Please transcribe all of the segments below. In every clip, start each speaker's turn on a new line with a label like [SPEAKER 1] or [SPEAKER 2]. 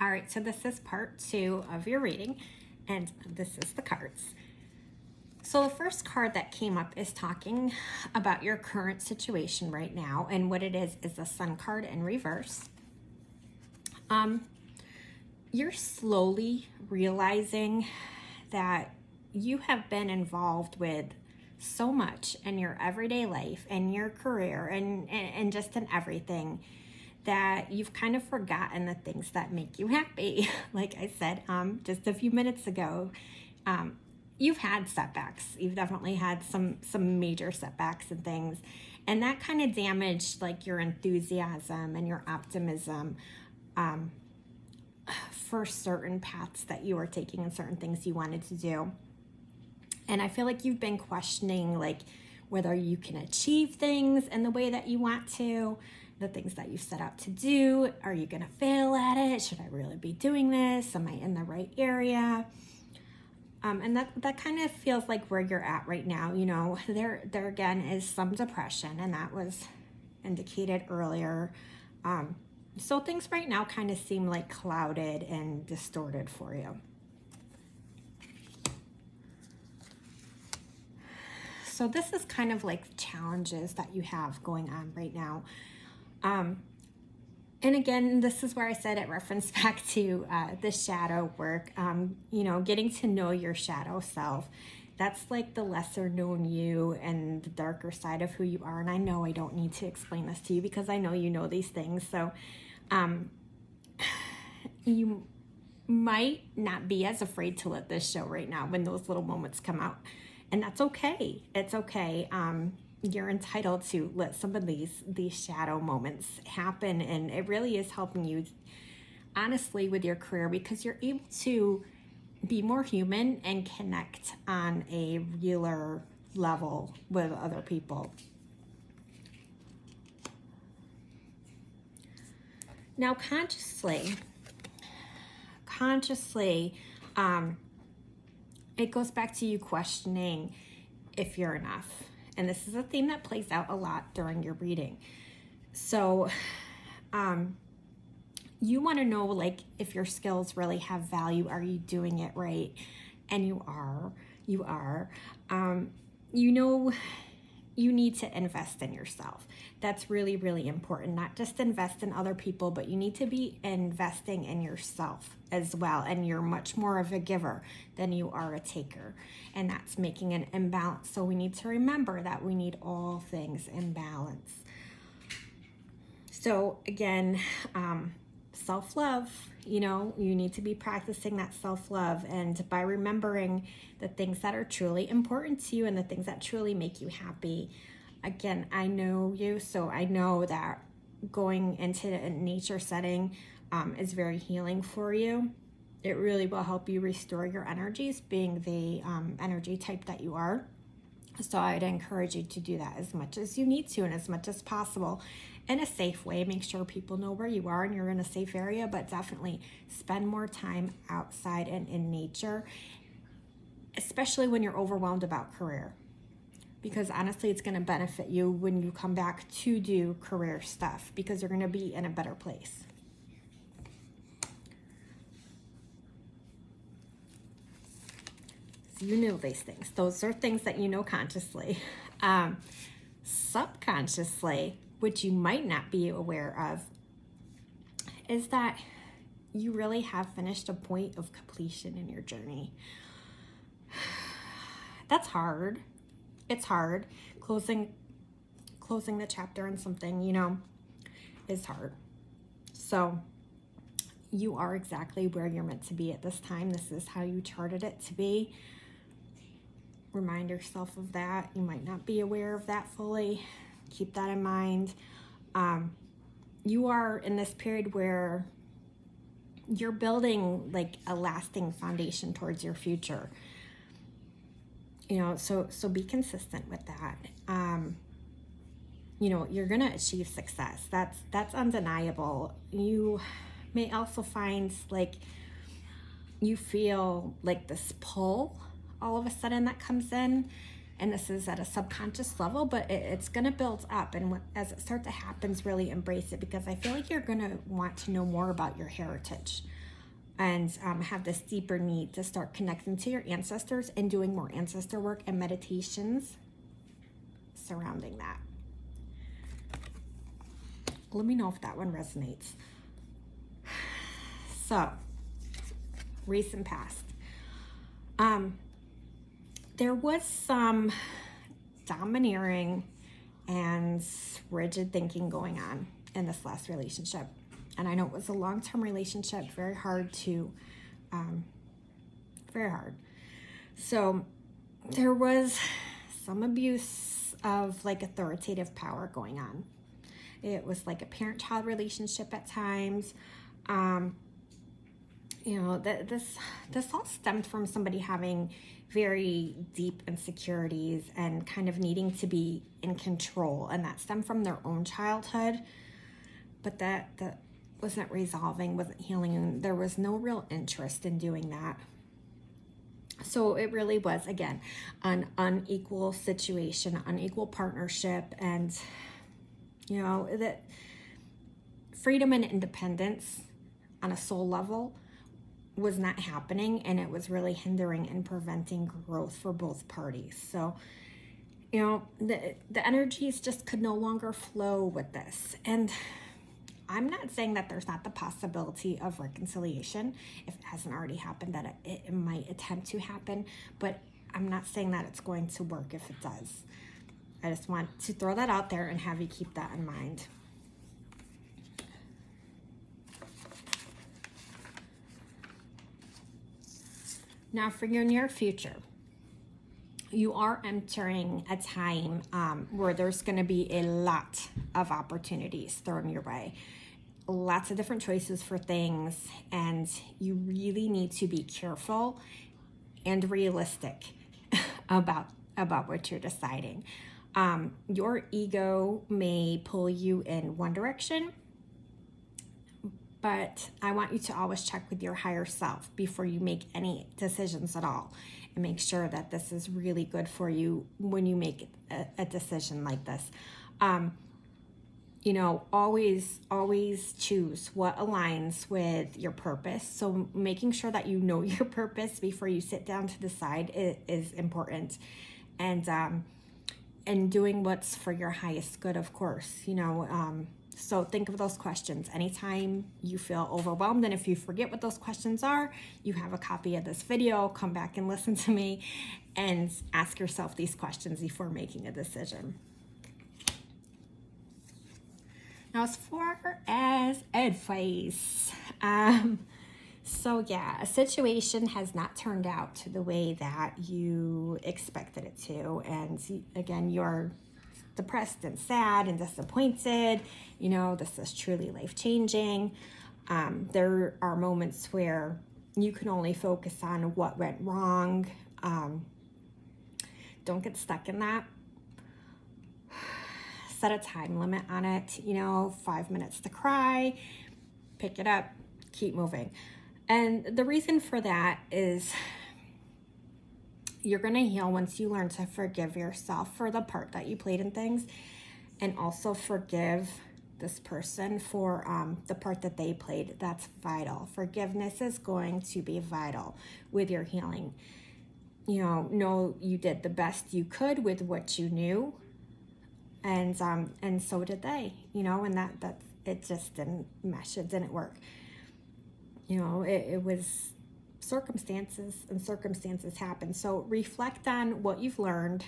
[SPEAKER 1] All right, so this is part 2 of your reading, and this is the cards. So the first card that came up is talking about your current situation right now, and what it is the Sun card in reverse. You're slowly realizing that you have been involved with so much in your everyday life and your career and just in everything, that you've kind of forgotten the things that make you happy. Like I said just a few minutes ago, you've had setbacks. You've definitely had some major setbacks and things, and that kind of damaged like your enthusiasm and your optimism for certain paths that you were taking and certain things you wanted to do. And I feel like you've been questioning like whether you can achieve things in the way that you want to, the things that you've set out to do. Are you going to fail at it? Should I really be doing this? Am I in the right area? And that kind of feels like where you're at right now. You know, there again is some depression, and that was indicated earlier. So things right now kind of seem like clouded and distorted for you. So this is kind of like challenges that you have going on right now. And again, this is where I said it referenced back to the shadow work, you know, getting to know your shadow self. That's like the lesser known you and the darker side of who you are. And I know I don't need to explain this to you because I know you know these things. So you might not be as afraid to let this show right now when those little moments come out. And that's okay. It's okay. You're entitled to let some of these shadow moments happen, and it really is helping you honestly with your career because you're able to be more human and connect on a realer level with other people. Now consciously, it goes back to you questioning if you're enough. And this is a theme that plays out a lot during your reading. So you want to know like if your skills really have value. Are you doing it right? And you are. You know, you need to invest in yourself. That's really, really important. Not just invest in other people, but you need to be investing in yourself as well. And you're much more of a giver than you are a taker. And that's making an imbalance. So we need to remember that we need all things in balance. So again, self-love, you know, you need to be practicing that self-love, and by remembering the things that are truly important to you and the things that truly make you happy. Again, I know you, so I know that going into a nature setting is very healing for you. It really will help you restore your energies, being the energy type that you are. So I'd encourage you to do that as much as you need to and as much as possible in a safe way. Make sure people know where you are and you're in a safe area, but definitely spend more time outside and in nature, especially when you're overwhelmed about career. Because honestly, it's going to benefit you when you come back to do career stuff because you're going to be in a better place. You know these things. Those are things that you know consciously. Subconsciously, which you might not be aware of, is that you really have finished a point of completion in your journey. That's hard. It's hard. Closing the chapter on something, you know, is hard. So you are exactly where you're meant to be at this time. This is how you charted it to be. Remind yourself of that. You might not be aware of that fully. Keep that in mind. You are in this period where you're building like a lasting foundation towards your future. You know, so be consistent with that. You know, you're gonna achieve success. That's undeniable. You may also find like you feel like this pull all of a sudden that comes in, and this is at a subconscious level, but it's going to build up, and as it starts to happen, really embrace it, because I feel like you're going to want to know more about your heritage. and have this deeper need to start connecting to your ancestors and doing more ancestor work and meditations surrounding that. Let me know if that one resonates. So, recent past. There was some domineering and rigid thinking going on in this last relationship. And I know it was a long-term relationship, very hard. So there was some abuse of like authoritative power going on. It was like a parent-child relationship at times. This all stemmed from somebody having very deep insecurities and kind of needing to be in control, and that stemmed from their own childhood. But that wasn't resolving, wasn't healing, and there was no real interest in doing that. So it really was, again, an unequal situation, unequal partnership, and that freedom and independence on a soul level was not happening, and it was really hindering and preventing growth for both parties. So, the energies just could no longer flow with this. And I'm not saying that there's not the possibility of reconciliation if it hasn't already happened, that it might attempt to happen, but I'm not saying that it's going to work if it does. I just want to throw that out there and have you keep that in mind. Now, for your near future, you are entering a time where there's going to be a lot of opportunities thrown your way. Lots of different choices for things, and you really need to be careful and realistic about what you're deciding. Your ego may pull you in one direction, but I want you to always check with your higher self before you make any decisions at all, and make sure that this is really good for you when you make a decision like this. Always choose what aligns with your purpose. So making sure that you know your purpose before you sit down to decide is important. And doing what's for your highest good, of course, so think of those questions anytime you feel overwhelmed. And if you forget what those questions are, you have a copy of this video, come back and listen to me and ask yourself these questions before making a decision. Now, as far as advice, a situation has not turned out the way that you expected it to. And again, you're depressed and sad and disappointed. This is truly life-changing. There are moments where you can only focus on what went wrong. Don't get stuck in that. Set a time limit on it, 5 minutes to cry, pick it up, keep moving. And the reason for that is you're going to heal once you learn to forgive yourself for the part that you played in things, and also forgive this person for the part that they played. That's vital. Forgiveness is going to be vital with your healing. Know you did the best you could with what you knew. And so did they, and that it just didn't mesh. It didn't work. It was circumstances, and circumstances happen. So reflect on what you've learned.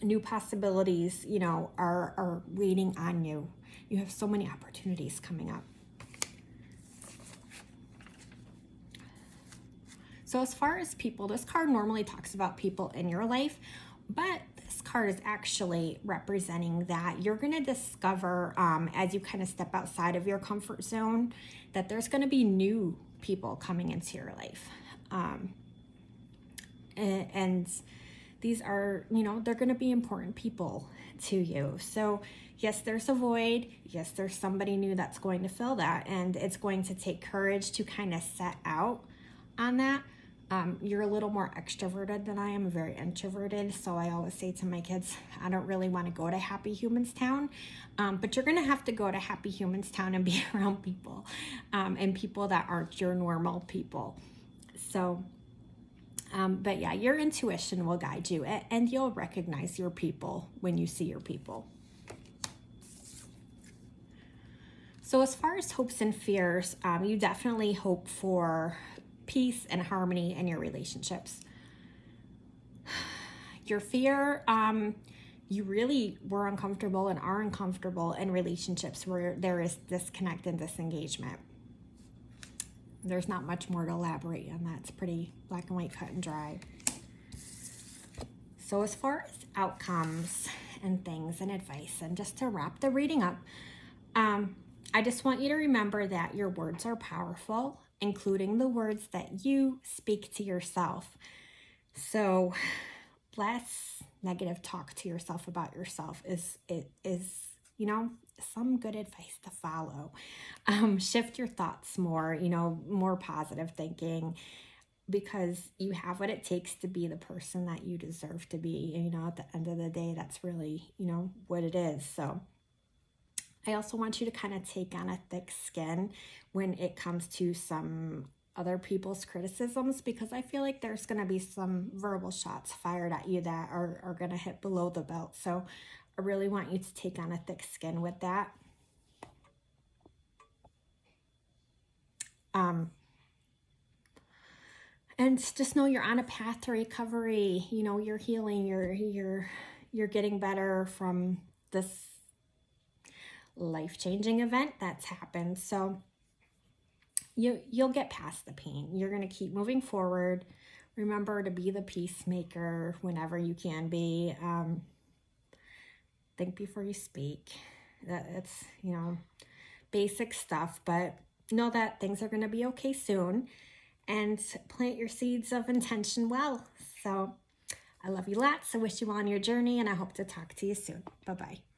[SPEAKER 1] New possibilities, are waiting on you. You have so many opportunities coming up. So as far as people, this card normally talks about people in your life, but this card is actually representing that you're going to discover, as you kind of step outside of your comfort zone, that there's going to be new people coming into your life. And these are, they're going to be important people to you. So yes, there's a void. Yes, there's somebody new that's going to fill that. And it's going to take courage to kind of set out on that. You're a little more extroverted than I am, very introverted. So I always say to my kids, I don't really want to go to Happy Humans Town, but you're going to have to go to Happy Humans Town and be around people, and people that aren't your normal people. So, but yeah, your intuition will guide you, and you'll recognize your people when you see your people. So as far as hopes and fears, you definitely hope for peace and harmony in your relationships. Your fear, you really were uncomfortable and are uncomfortable in relationships where there is disconnect and disengagement. There's not much more to elaborate on that. It's pretty black and white, cut and dry. So as far as outcomes and things and advice, and just to wrap the reading up, I just want you to remember that your words are powerful, including the words that you speak to yourself. So less negative talk to yourself about yourself is some good advice to follow. Shift your thoughts more, more positive thinking, because you have what it takes to be the person that you deserve to be. At the end of the day, that's really, what it is. So I also want you to kind of take on a thick skin when it comes to some other people's criticisms, because I feel like there's going to be some verbal shots fired at you that are going to hit below the belt. So I really want you to take on a thick skin with that. And just know you're on a path to recovery. You're healing. You're getting better from this life-changing event that's happened. So you'll get past the pain. You're going to keep moving forward. Remember to be the peacemaker whenever you can be. Think before you speak. That's basic stuff, but know that things are going to be okay soon, and plant your seeds of intention well. So I love you lots. I wish you well on your journey, and I hope to talk to you soon. Bye-bye.